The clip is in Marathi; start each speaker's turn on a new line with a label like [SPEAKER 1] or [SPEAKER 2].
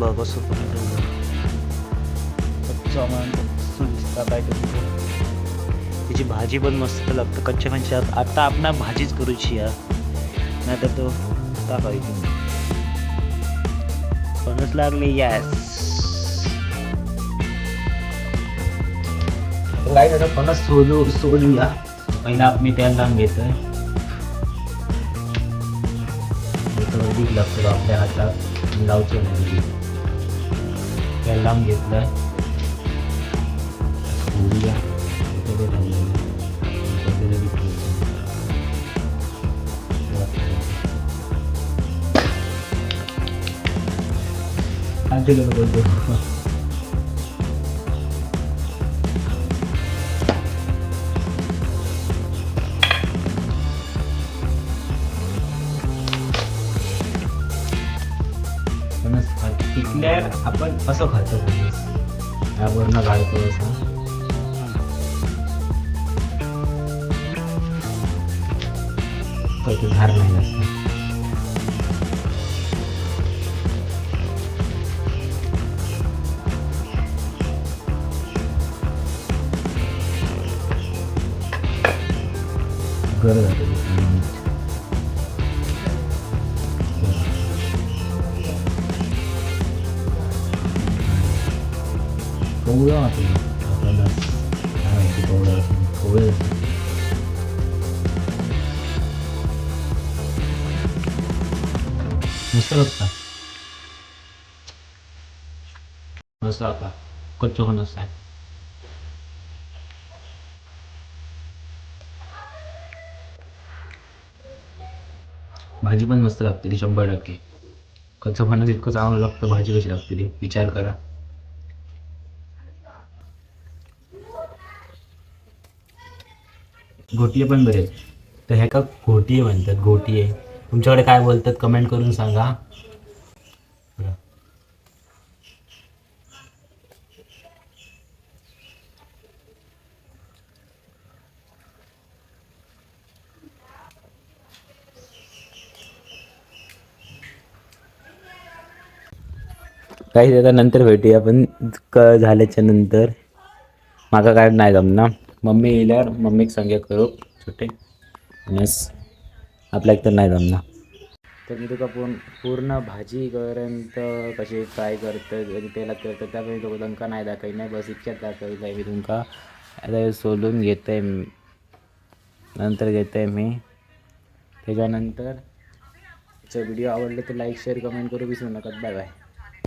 [SPEAKER 1] बघ कसं कच्चा दिसता काय त्याची भाजी पण मस्त लागतं कच्च्या म्हणजे आता आपण भाजीच करूची या नाही तर तो टाकायची फणस लागले यस काय आता फणस सोडूया पहिला मी त्याला लावून घेतोय अधिक लागतो आपल्या हातात लावतो नाही त्याला लावून घेतलंय सोडूया बोलतो पिकल्यावर आपण असं खातो त्यावरनं काढतो असं काही धार नाही असतं गरज आहे कवळं वाटलं आपल्याला काय माहिती कवळं मस्त लागतं मस्त लागतं कच्चं फणस आहे भाजी पण मस्त लागते ती 100%. कच्चं फणस इतकं चांगलं लागतं भाजी कशी लागते ती विचार करा घोटिये पण बरेच तर ह्या का घोटिये म्हणतात घोटिये तुमच्याकडे काय बोलतात कमेंट करून सांगा काही आता नंतर भेटूया पण झाल्याच्या नंतर माका काय नाही जमना मम्मी येल्यावर मम्मीक सांगे करू छोटे आपल्या तर नाही जमना तर मी तुका पूर्ण भाजीपर्यंत कशी फ्राय करतं आणि तेलात करतं त्यावेळी तुका तुमका नाही दाखवली नाही बस इतक्यात दाखवली आहे मी तुमका आता सोलून घेतोय नंतर घेतोय मी त्याच्यानंतर व्हिडिओ आवडले तर लाईक शेअर कमेंट करू विसरू नका बाय बाय